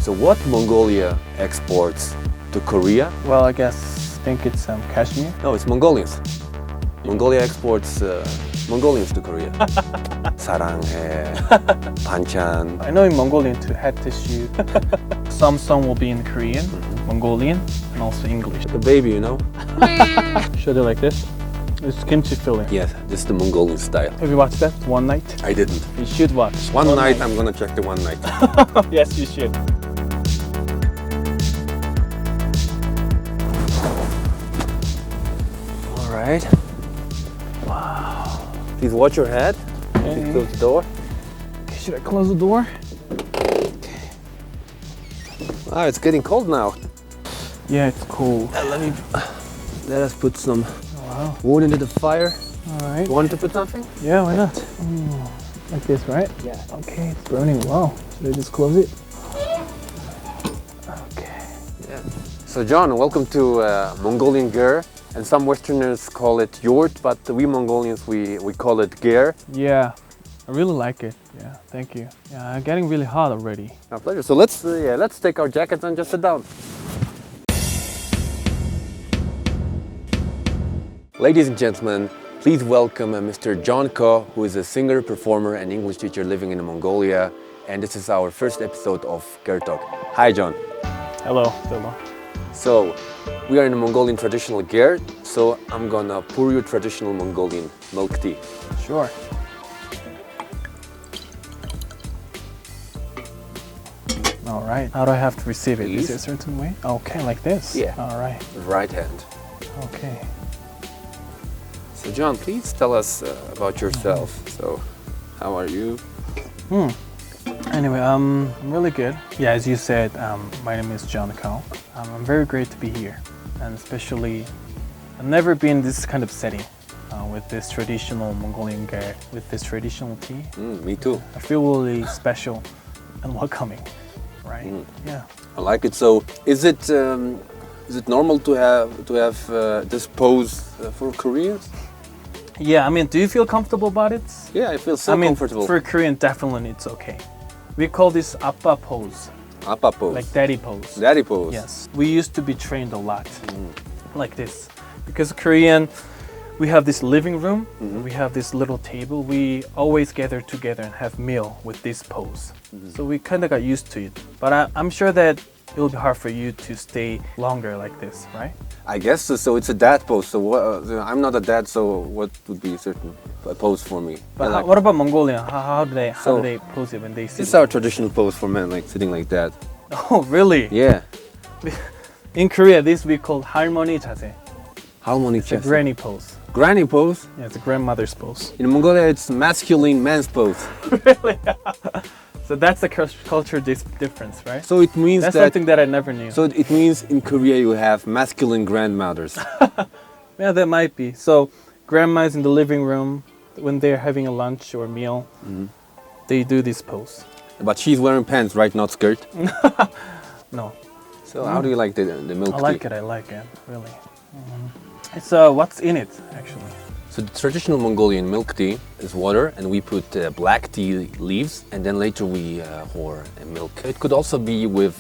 So what Mongolia exports to Korea? Well, I think it's cashmere. No, it's Mongolians. Mongolia exports Mongolians to Korea. 사랑해, 반찬. I know in Mongolian to head tissue. Some song will be in Korean, Mongolian, and also English. The baby, you know? Should do like this. It's kimchi filling. Yes, this is the Mongolian style. Have you watched that? One night? I didn't. You should watch. One night, I'm gonna check the one night. Yes, you should. All right. Wow. Please watch your head. Please close the door. Okay, should I close the door? Ah, it's getting cold now. Yeah, it's cool. Let us put some Wow. wood into the fire. All right. Want to put something? Yeah, why not? Like this, right? Yeah. Okay, it's burning well. Should I just close it? Okay. Yeah. So John, welcome to Mongolian GER. And some Westerners call it yort, but we Mongolians, we call it GER. Yeah, I really like it. Yeah, thank you. Yeah, getting really hot already. My pleasure. So let's take our jackets and just sit down. Ladies and gentlemen, please welcome Mr. Javkha, who is a singer, performer, and English teacher living in Mongolia. And this is our first episode of GER Talk. Hi, John. Hello, Zolo. So, we are in a Mongolian traditional GER, so I'm gonna pour you traditional Mongolian milk tea. Sure. All right. How do I have to receive it? Is it a certain way? Okay, like this? Yeah. All right. Right hand. Okay. So John, please tell us about yourself. So, how are you? Anyway, I'm really good. Yeah, as you said, my name is Javkha. I'm very great to be here, and especially I've never been in this kind of setting with this traditional Mongolian GER, with this traditional tea. Me too. I feel really special and welcoming, right? Yeah. I like it. So, is it normal to have this pose for Koreans? Yeah, I mean, do you feel comfortable about it? Yeah, I feel so comfortable. For Korean, definitely it's okay. We call this appa pose, Appa pose. like daddy pose. Daddy pose. Yes, we used to be trained a lot like this. Because Korean, we have this living room, we have this little table. We always gather together and have meal with this pose. So we kind of got used to it. But I'm sure that it will be hard for you to stay longer like this, right? I guess so. So it's a dad pose. So I'm not a dad. So what would be a certain pose for me? But what about Mongolia? How do they pose it when they sit? This is our traditional pose for men, like sitting like that. Oh, really? Yeah. In Korea, this we call 할머니 자세. Halmoni It's a chest. granny pose. Granny pose. Yeah, it's a grandmother's pose. In Mongolia, it's masculine man's pose. Really? So that's the culture difference, right? So it means That's that. something that I never knew. So it means in Korea you have masculine grandmothers. Yeah, that might be. So grandma's in the living room when they're having a lunch or meal. They do this pose. But she's wearing pants, right? Not skirt. No, So how do you like the milk I tea? like it. I like it really. It's what's in it actually? So the traditional Mongolian milk tea is water, and we put black tea leaves, and then later we pour milk. It could also be with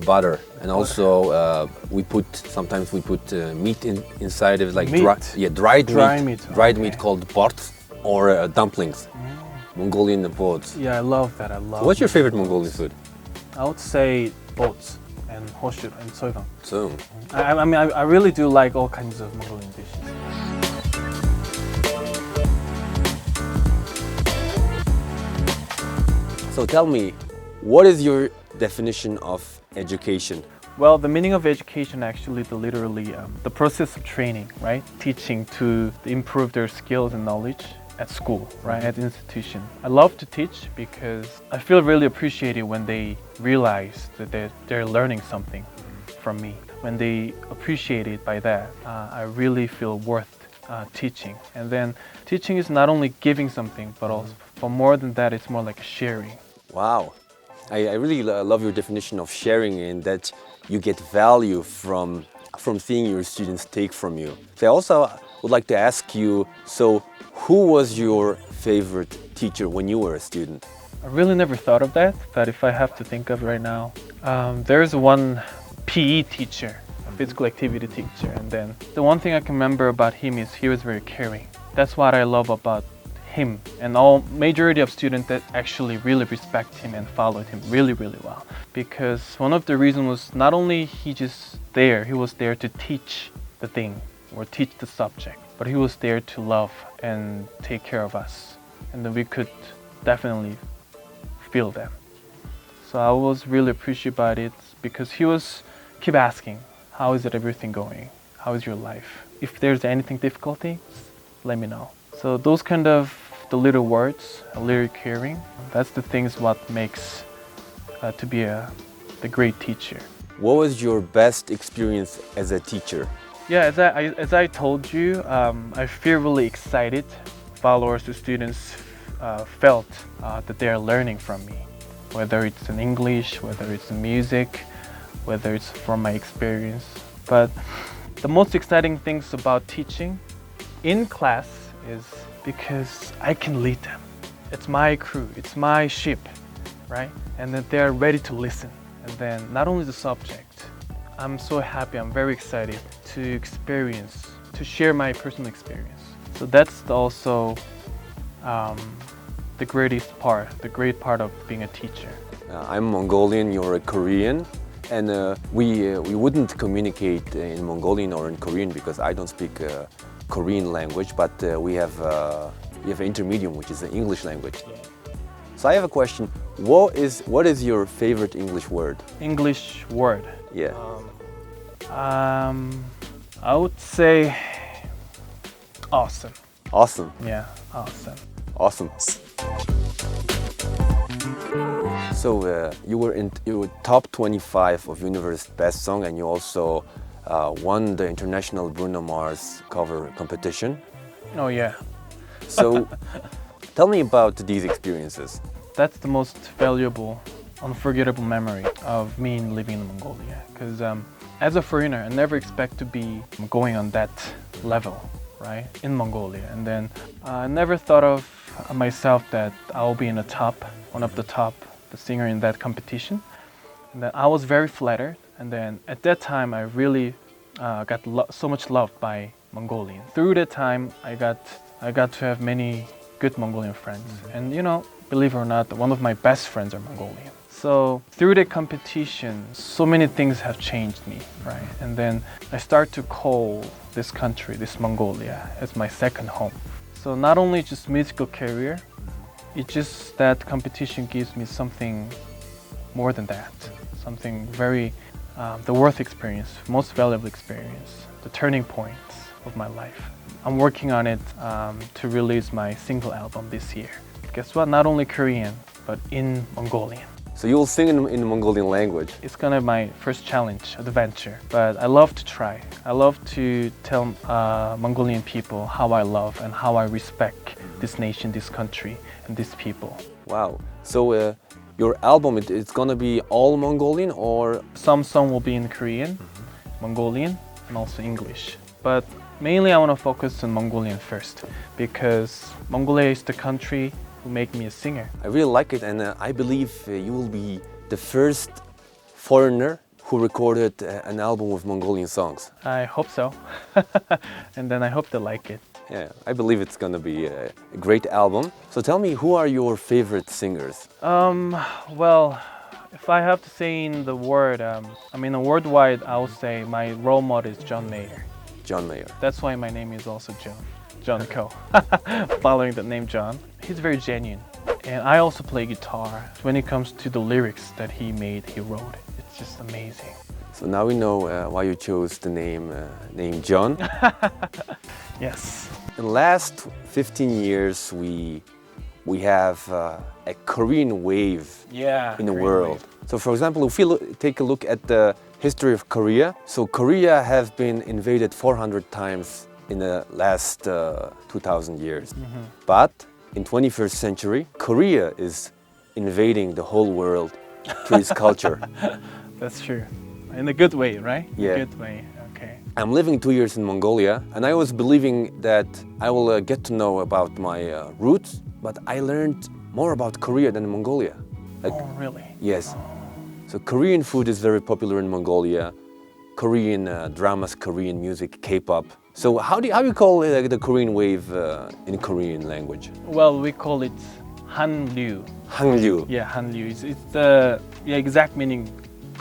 butter, and also sometimes we put meat inside of it, like Meat? dried Dry meat, meat, dried okay. meat called bort or dumplings, Mongolian boats. Yeah, I love that. I love. What's your favorite Mongolian food? I would say boats and hoshur and soygang. So I mean, I really do like all kinds of Mongolian dishes. So tell me, what is your definition of education? Well, the meaning of education actually literally the process of training, right? Teaching to improve their skills and knowledge at school, right? At institution. I love to teach because I feel really appreciated when they realize that they're learning something from me. When they appreciate it by that, I really feel worth teaching. And then teaching is not only giving something, but also, for more than that, it's more like sharing. Wow, I really love your definition of sharing, in that you get value from seeing your students take from you. So I also would like to ask you, so who was your favorite teacher when you were a student? A I really never thought of that, but if I have to think of right now, there's one PE teacher, a physical activity teacher, and then the one thing I can remember about him is he was very caring. That's what I love about him, and all majority of students that actually really respect him and followed him really well, because one of the reasons was not only he was there to teach the thing or teach the subject, but he was there to love and take care of us, and then we could definitely feel them. So I was really appreciative about it, because he was keep asking, how is it everything going, how is your life, if there's anything difficulty, let me know. So those kind of the little words, a little caring, that's the things what makes to be the great teacher. What was your best experience as a teacher? Yeah, as I told you, I feel really excited. Followers, the students felt that they are learning from me, whether it's in English, whether it's in music, whether it's from my experience. But the most exciting things about teaching in class is because I can lead them. It's my crew, it's my ship, right? And that they're ready to listen. And then not only the subject, I'm so happy, I'm very excited to share my personal experience. So that's also the great part of being a teacher. I'm Mongolian, you're a Korean, and we wouldn't communicate in Mongolian or in Korean because I don't speak Korean language, but we have an intermediate, which is the English language. Yeah. So I have a question. What is your favorite English word? English word. Yeah. I would say awesome. Awesome. Yeah, awesome. Awesome. So you were top 25 of Universe Best Song, and you also won the International Bruno Mars cover competition. Oh yeah. So tell me about these experiences. That's the most valuable, unforgettable memory of me living in Mongolia. Because as a foreigner, I never expect to be going on that level, right, in Mongolia. And then I never thought of myself that I'll be in the top, one of the top, the singer in that competition. And then I was very flattered. And then at that time, I really got so much loved by Mongolian. Through that time, I got to have many good Mongolian friends. And you know, believe it or not, one of my best friends are Mongolian. So through the competition, so many things have changed me, right? And then I start to call this country, this Mongolia, as my second home. So not only just musical career, it's just that competition gives me something more than that, something very, the worth experience, most valuable experience, the turning points of my life. I'm working on it to release my single album this year. Guess what? Not only Korean, but in Mongolian. So you'll sing in Mongolian language. It's gonna be my first challenge, adventure, but I love to try. I love to tell Mongolian people how I love and how I respect this nation, this country, and these people. Wow. So your album, it's gonna be all Mongolian, or? Some song will be in Korean, Mongolian, and also English. But mainly I want to focus on Mongolian first, because Mongolia is the country who make me a singer. I really like it, and I believe you will be the first foreigner who recorded an album with Mongolian songs. I hope so. And then I hope they like it. Yeah, I believe it's gonna be a great album. So tell me, who are your favorite singers? Well, if I have to say in the word, worldwide, I would say my role model is John Mayer. John Mayer. That's why my name is also John Ko, following the name John. He's very genuine. And I also play guitar. When it comes to the lyrics that he wrote, it's just amazing. So now we know why you chose the name John. Yes. In the last 15 years, we have a Korean wave in the world. So for example, if we take a look at the history of Korea, so Korea has been invaded 400 times in the last 2,000 years. But in 21st century, Korea is invading the whole world through its culture. That's true. In a good way, right? Yeah. Good way, okay. I'm living 2 years in Mongolia, and I was believing that I will get to know about my roots, but I learned more about Korea than Mongolia. Like, Oh, really? yes. So Korean food is very popular in Mongolia. Korean dramas, Korean music, K-pop. So how do you call the Korean wave in Korean language? Well, we call it Hanryu. Hangryul. Yeah, Hanryu. It's the exact meaning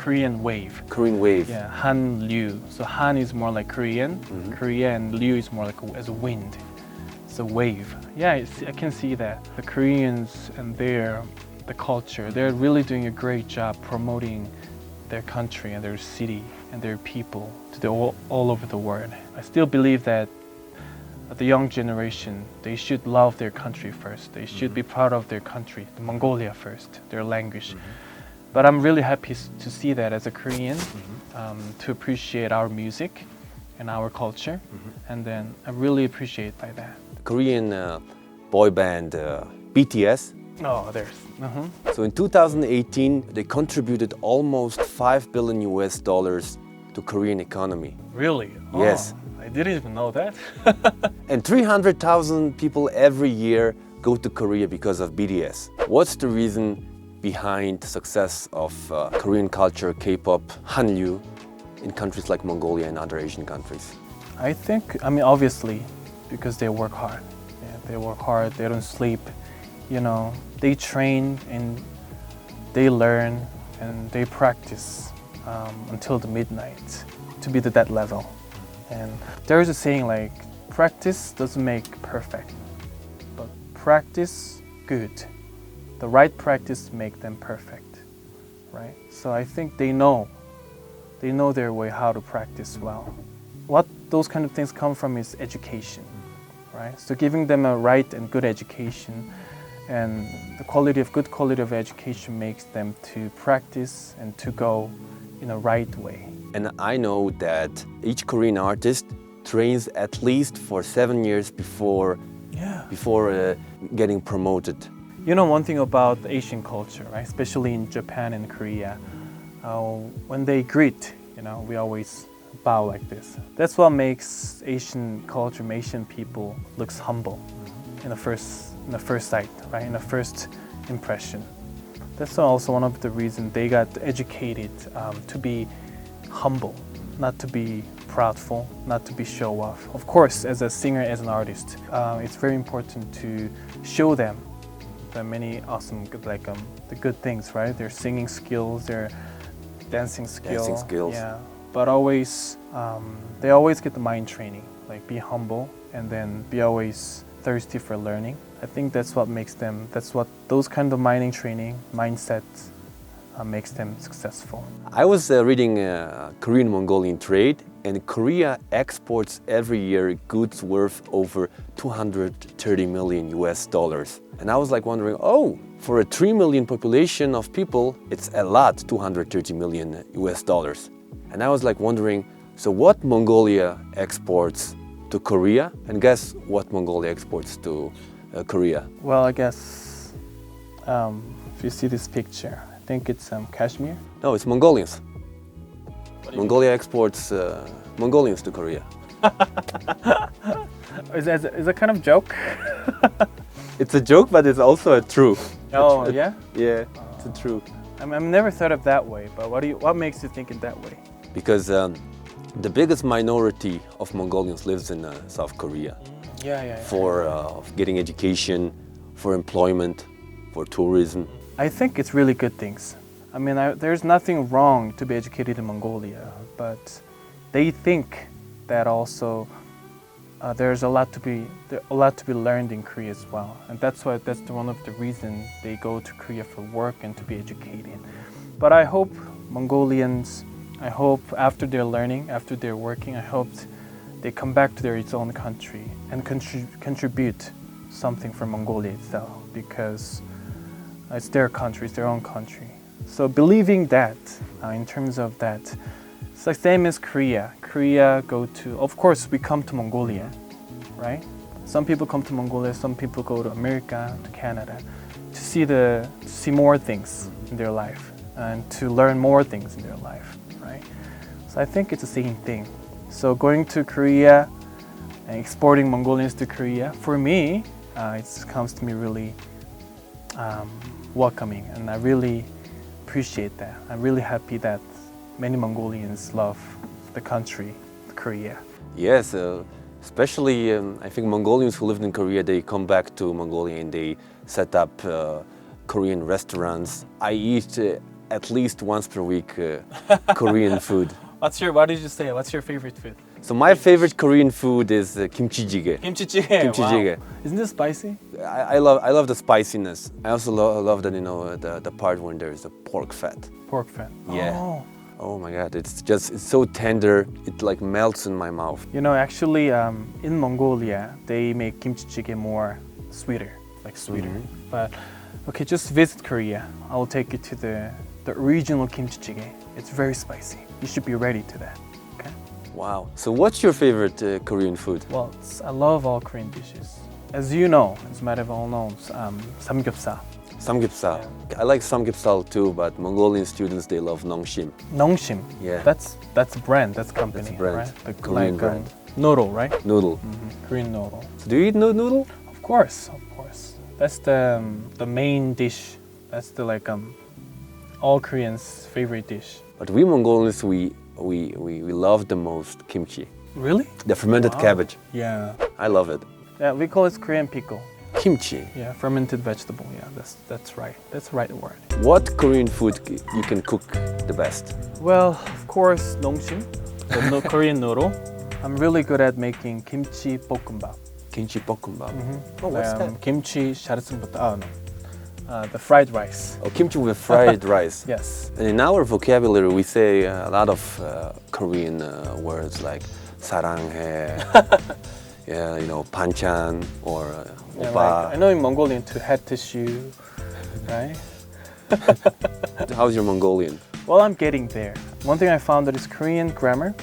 Korean wave. Korean wave. Yeah, Hanryu. So Han is more like Korean, Korea, and Ryu is more like as a wind. It's a wave. Yeah, I can see that. The Koreans and the culture, they're really doing a great job promoting their country and their city and their people to all over the world. I still believe that the young generation, they should love their country first. They should be proud of their country, the Mongolia first, their language. But I'm really happy to see that as a Korean, to appreciate our music and our culture, and then I really appreciate by that. Korean boy band BTS. Oh, there's. So in 2018, they contributed almost $5 billion to Korean economy. Really? Yes. Oh, I didn't even know that. And 300,000 people every year go to Korea because of BTS. What's the reason behind the success of Korean culture, K-pop, Hallyu in countries like Mongolia and other Asian countries? I think, obviously, because they work hard. Yeah, they work hard, they don't sleep. You know, they train and they learn and they practice until the midnight to be to that level. And there is a saying like, practice doesn't make perfect, but practice good. The right practice make them perfect, right? So I think they know their way how to practice well. What those kind of things come from is education, right? So giving them a right and good education, and good quality of education makes them to practice and to go in a right way. And I know that each Korean artist trains at least for 7 years before getting promoted. You know, one thing about the Asian culture, right? Especially in Japan and Korea, when they greet, we always bow like this. That's what makes Asian culture, Asian people looks humble in the first sight, right? In the first impression. That's also one of the reasons they got educated to be humble, not to be proudful, not to be show off. Of course, as a singer, as an artist, it's very important to show them the many awesome, the good things, right? Their singing skills, their dancing skills. Yeah, but always, they always get the mind training, like be humble and then be always thirsty for learning. I think that's what those kind of mindset makes them successful. I was reading Korean Mongolian trade, and Korea exports every year goods worth over $230 million. And I was wondering, for a 3 million population of people, it's a lot, $230 million. And I was wondering, so what Mongolia exports to Korea? And guess what Mongolia exports to Korea? Well, I guess if you see this picture, I think it's cashmere. No, it's Mongolians. Mongolia exports Mongolians to Korea. Is that kind of joke? It's a joke, but it's also a true. Oh, yeah? Yeah, it's a true. I've never thought of that way, but what makes you think in that way? Because the biggest minority of Mongolians lives in South Korea. Yeah. For getting education, for employment, for tourism. I think it's really good things. There's nothing wrong to be educated in Mongolia, but they think that also there's a lot to be learned in Korea as well, and that's one of the reasons they go to Korea for work and to be educated. But I hope Mongolians, after they're learning, after they're working, I hope they come back to their own country and contribute something for Mongolia itself, because it's their country, it's their own country. So believing that, in terms of that, it's the same as Korea. Of course, we come to Mongolia, right? Some people come to Mongolia, some people go to America, to Canada, to see more things in their life and to learn more things in their life, right? So I think it's the same thing. So going to Korea and exporting Mongolians to Korea, for me, it comes to me really welcoming, and I really appreciate that. I'm really happy that many Mongolians love the country, Korea. Yes, especially I think Mongolians who lived in Korea, they come back to Mongolia and they set up Korean restaurants. I eat at least once per week Korean food. What did you say? What's your favorite food? So my favorite Korean food is kimchi jjigae. Kimchi jjigae. Kimchi jjigae. Isn't this spicy? I love the spiciness. I also love that, you know, the part when there's a pork fat. Pork fat. Yeah. Oh. Oh my God, it's so tender. It like melts in my mouth. You know, actually, in Mongolia, they make kimchi jjigae more sweeter, like sweeter. But okay, just visit Korea. I will take you to the original kimchi jjigae. It's very spicy. You should be ready to that. Okay. Wow. So what's your favorite Korean food? Well, I love all Korean dishes. As you know, as might have all known, samgyeopsal. Samgyeopsal. I like samgyeopsal too, but Mongolian students, they love nongshim. Nongshim. Yeah. That's a brand. That's a company. That's a brand. Right? The Korean brand. Noodle, right? Noodle. Korean noodle. So do you eat noodle? Of course. That's the main dish. That's the all Koreans' favorite dish. But we Mongolians, we love the most kimchi. Really? The fermented cabbage. Yeah. I love it. Yeah, we call it Korean pickle. Kimchi. Yeah, fermented vegetable. Yeah, that's right. That's the right word. What Korean food you can cook the best? Well, of course, nongshim, the Korean noodle. I'm really good at making kimchi 볶음밥. Kimchi 볶음밥. Oh, what's that? Kimchi 샤르승부터. The fried rice. Oh, kimchi with fried rice. Yes. And in our vocabulary, we say a lot of Korean words like 사랑해, yeah, you know, banchan or Yeah, 오빠. like, I know in Mongolian to head tissue, right? How's your Mongolian? Well, I'm getting there. One thing I found that is Korean grammar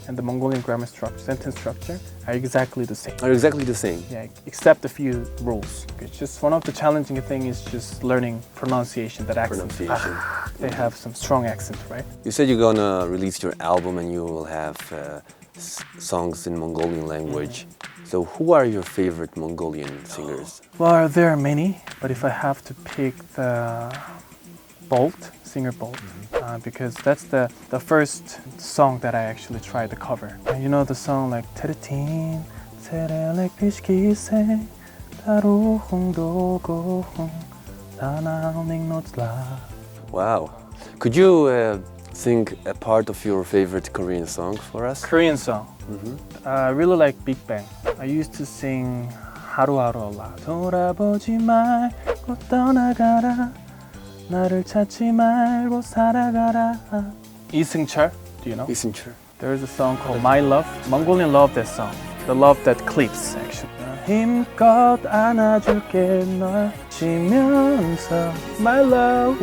and the Mongolian grammar structure, sentence structure, are exactly the same. Are exactly the same. Yeah, except a few rules. It's just one of the challenging things is just learning pronunciation, that accent. Pronunciation. They have some strong accent, right? You said you're gonna release your album and you will have songs in Mongolian language. So who are your favorite Mongolian singers? Well, there are many, but if I have to pick the singer Bolt, because that's the first song that I actually tried to cover. You know the song like Teretin, Terelek Pishkise, Taru Hungdo Go Hung, Tanao Ning Notzla. Wow. Could you sing a part of your favorite Korean song for us? Korean song. I really like Big Bang. I used to sing 하루하루 a lot. 돌아보지 말고 떠나가라. 나를 찾지 말고 살아가라. 이승철, do you know? 이승철. There is a song called My Love. Mongolian love that song. The love that cleaves, actually. 힘껏 안아줄게 널 지면서 My love.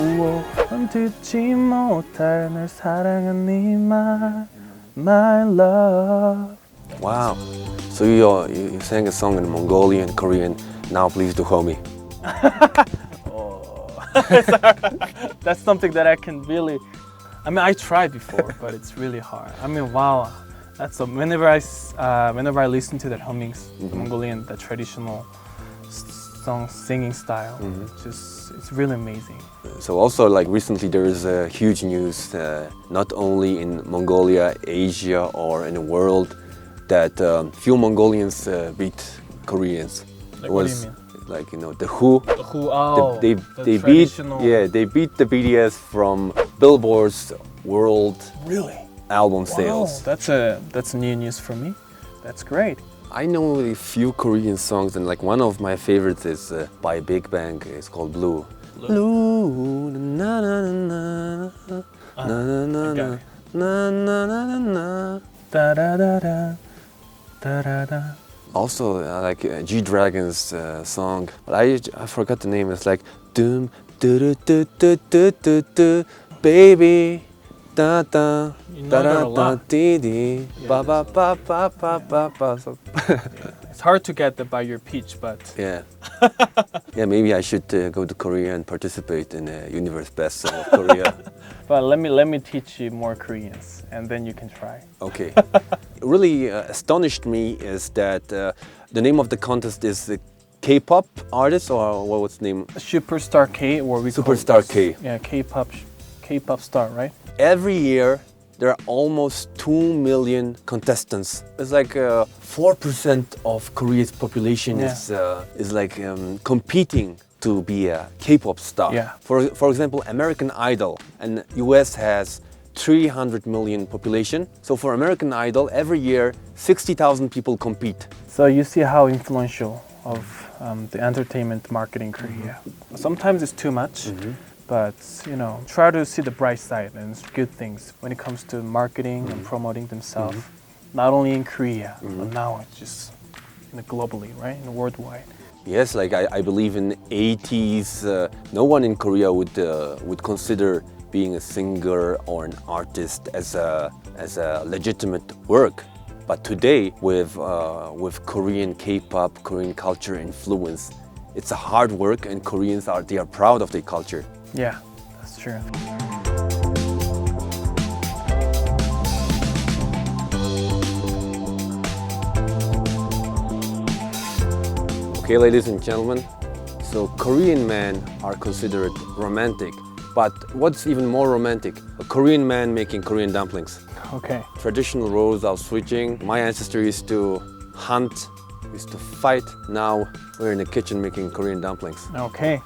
넌 듣지 못할 널 사랑한 네 말. My love. Wow. So you sang a song in Mongolian, Korean. Now please do homie. That's something that I can really. I mean, I tried before, but it's really hard. I mean, wow. That's whenever I listen to that hummings, the Mongolian, the traditional song singing style, it's really amazing. So also like recently there is a huge news, not only in Mongolia, Asia or in the world, that few Mongolians beat Koreans. Like, what do you mean? Like, you know, the Who. The Who, oh, they beat they beat the BTS from Billboard's world album sales. That's new news for me. That's great. I know a few Korean songs, and like one of my favorites is by Big Bang. It's called Blue. Blue. Na na na na na na na na na na. Da da da da da da da. Also, like G-Dragon's song, but I forgot the name. It's like doom do do do do do do do baby da da da da dee dee ba ba ba ba ba ba ba. It's hard to get that by your pitch, but yeah, yeah. Maybe I should go to Korea and participate in a Universe Best Song of Korea. But let me teach you more Koreans, and then you can try. Okay. Really astonished me is that the name of the contest is K-pop artist, or what was the name? Superstar K, or we call Superstar it, K. Yeah, K-pop star, right? Every year there are almost 2 million contestants. It's like 4% of Korea's population is like competing to be a K-pop star. Yeah. For example, American Idol, and US has 300 million population. So for American Idol, every year 60,000 people compete. So you see how influential of the entertainment market in Korea. Sometimes it's too much, but try to see the bright side and good things when it comes to marketing and promoting themselves. Not only in Korea, but now it's just globally, right? And worldwide. Yes, like I believe in 80s, no one in Korea would consider being a singer or an artist as a legitimate work. But today, with Korean K-pop, Korean culture influence, it's a hard work, and Koreans are proud of their culture. Yeah, that's true. Okay, ladies and gentlemen, so Korean men are considered romantic. But what's even more romantic? A Korean man making Korean dumplings. Okay. Traditional roles are switching. My ancestor used to hunt, used to fight. Now we're in the kitchen making Korean dumplings. Okay.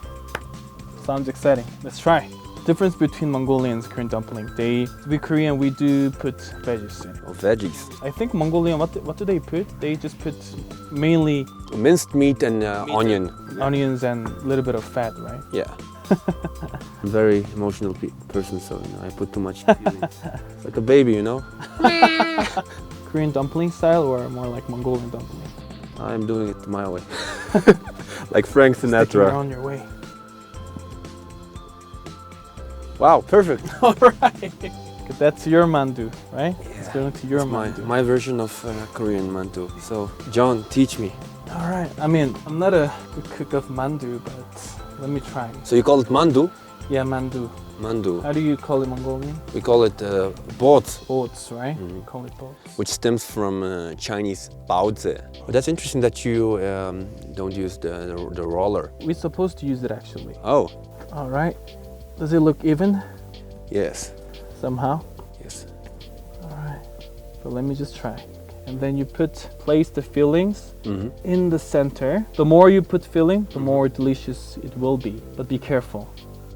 Sounds exciting. Let's try. Difference between Mongolian and Korean dumpling. We Korean, we do put veggies in. Oh, veggies. I think Mongolian, what do they put? They just put mainly Minced meat and onion. Onions and a little bit of fat, right? Yeah. I'm a very emotional person, so I put too much feeling. It's like a baby, Korean dumpling style or more like Mongolian dumpling? I'm doing it my way. Like Frank Sinatra. You're on your way. Wow, perfect. All right. That's your mandu, right? Yeah, it's going to your my, mandu. my version of Korean mandu. So, John, teach me. All right. I mean, I'm not a good cook of mandu, but let me try. So you call it mandu? Yeah, mandu. Mandu. How do you call it Mongolian? We call it bots, Boats, right? We call it boats. which stems from Chinese baozi. But that's interesting that you don't use the roller. We're supposed to use it actually. Oh, All right. Does it look even yes. somehow? Yes. All right. But let me just try. And then you place the fillings in the center. The more you put filling, the more delicious it will be. But be careful.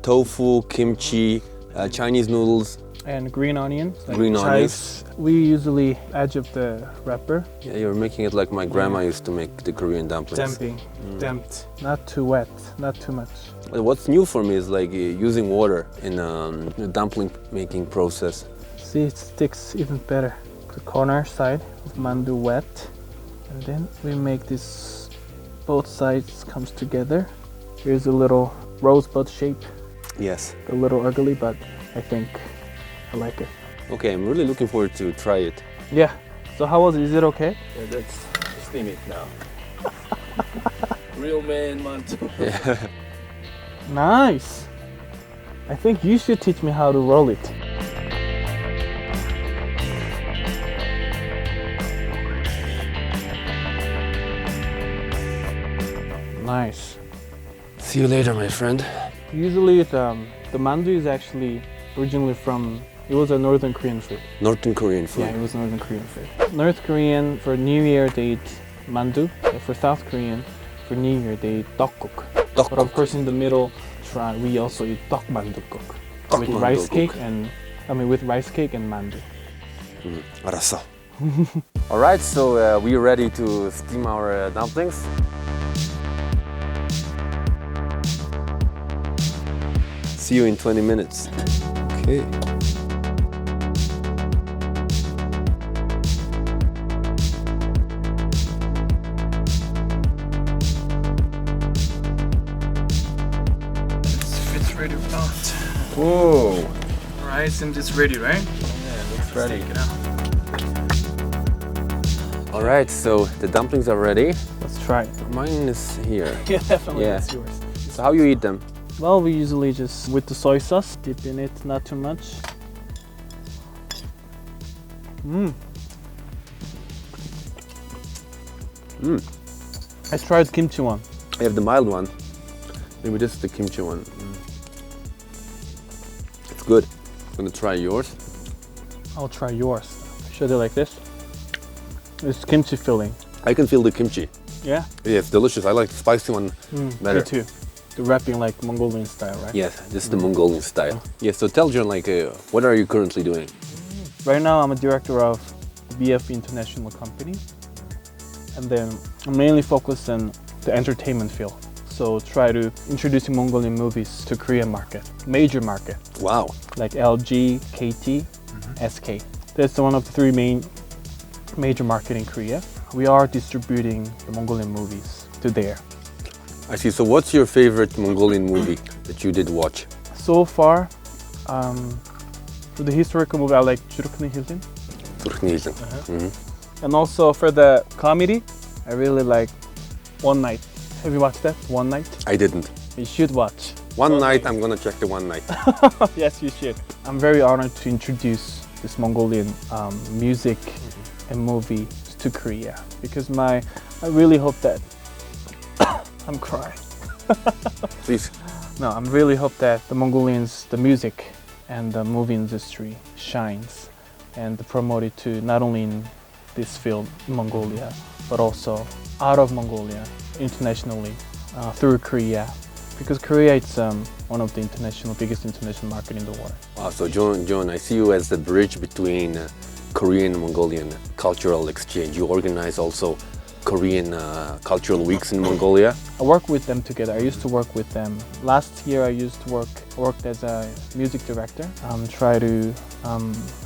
Tofu, kimchi, Chinese noodles. And green onions. Like Green chives. We usually edge of the wrapper. Yeah, you're making it like my grandma used to make the Korean dumplings. Damped. Not too wet, not too much. But what's new for me is like using water in the dumpling making process. See, it sticks even better. The corner side of mandu wet. And then we make this, both sides comes together. Here's a little rosebud shape. Yes. A little ugly, but I think I like it. Okay, I'm really looking forward to try it. Yeah. So how was it? Is it okay? Yeah, let's steam it now. Real man mandu. Yeah. Nice. I think you should teach me how to roll it. Nice. See you later, my friend. Usually the mandu is actually originally from, it was a Northern Korean food. Northern Korean food. Yeah, it was Northern Korean food. North Korean, for New Year, they eat mandu. For South Korean, for New Year, they eat dokguk. But of course, in the middle, we also eat dok mandukguk. With rice cake and, with rice cake and mandu. 알았어. All right, so we're ready to steam our dumplings. See you in 20 minutes. Okay. If it's ready or not. Whoa. Alright, seems it's ready, right? Yeah, looks ready. Take it out. All right, so the dumplings are ready. Let's try it. Mine is here. Yeah, definitely, Yeah. it's yours. So how you eat them? Well, we usually just, with the soy sauce, dip in it, not too much. I tried kimchi one. I have the mild one. Maybe this is the kimchi one. It's good. I'm gonna try yours. I'll try yours. Should I like this? It's kimchi filling. I can feel the kimchi. Yeah? Yeah, it's delicious. I like the spicy one better. Me too. The wrapping like Mongolian style, right? Yes, this is the Mongolian style. Yeah, so tell John, like, what are you currently doing? Right now I'm a director of BF International Company. And then I'm mainly focused on the entertainment field. So try to introducing Mongolian movies to Korean market, major market, Wow. like LG, KT, SK. That's one of the three major market in Korea. We are distributing the Mongolian movies to there. I see. So what's your favorite Mongolian movie that you did watch? So far, for the historical movie, I like Hilden. And also for the comedy, I really like One Night. Have you watched that? One Night? I didn't. You should watch. One night, I'm gonna check the one night. Yes, you should. I'm very honored to introduce this Mongolian music and movie to Korea because I really hope that I'm crying. Please. No, I'm really hope that the Mongolians, the music and the movie industry shines and promote it to not only in this field, Mongolia, but also out of Mongolia, internationally, through Korea. Because Korea is one of the biggest international market in the world. Wow, so John, I see you as the bridge between Korean and Mongolian cultural exchange. You organize also Korean cultural weeks in Mongolia. I work with them together. I used to work with them. Last year I worked as a music director. Try to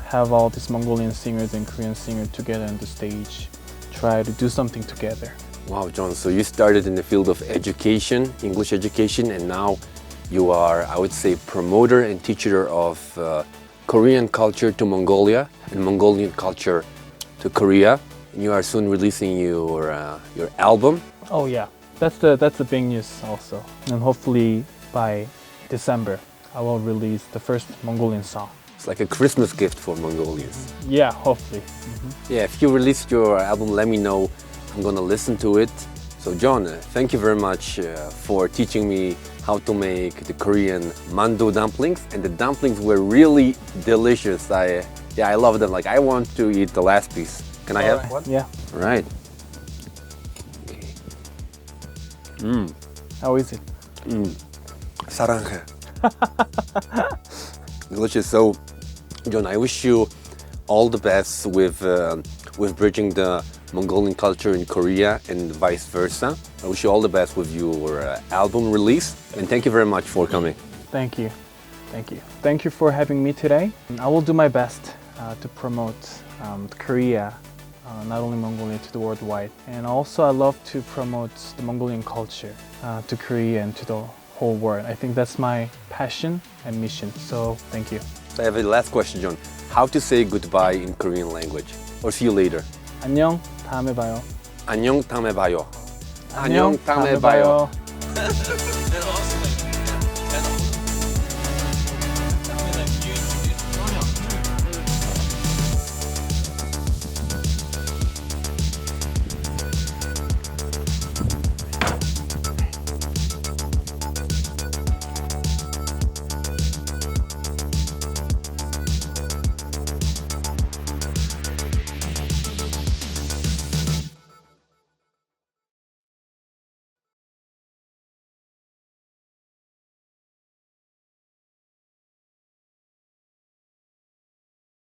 have all these Mongolian singers and Korean singers together on the stage. Try to do something together. Wow, John, so you started in the field of education, English education, and now you are, I would say, promoter and teacher of Korean culture to Mongolia and Mongolian culture to Korea. And you are soon releasing your album. Oh yeah, that's the big news also. And hopefully by December, I will release the first Mongolian song. It's like a Christmas gift for Mongolians. Yeah, hopefully. Yeah, if you release your album, let me know. I'm gonna listen to it. So John, thank you very much for teaching me how to make the Korean mandu dumplings. And the dumplings were really delicious. I love them. Like, I want to eat the last piece. Can I have one? Yeah. All right. How is it? 사랑해. Delicious. So, John, I wish you all the best with bridging the Mongolian culture in Korea and vice versa. I wish you all the best with your album release. And thank you very much for coming. Thank you. Thank you. Thank you for having me today. I will do my best to promote Korea, not only Mongolia, to the worldwide. And also I love to promote the Mongolian culture to Korea and to the whole world. I think that's my passion and mission. So thank you. So I have a last question, John. How to say goodbye in Korean language? Or see you later? 안녕, 다음에 봐요. 안녕, 다음에 봐요. 안녕, 다음에 봐요.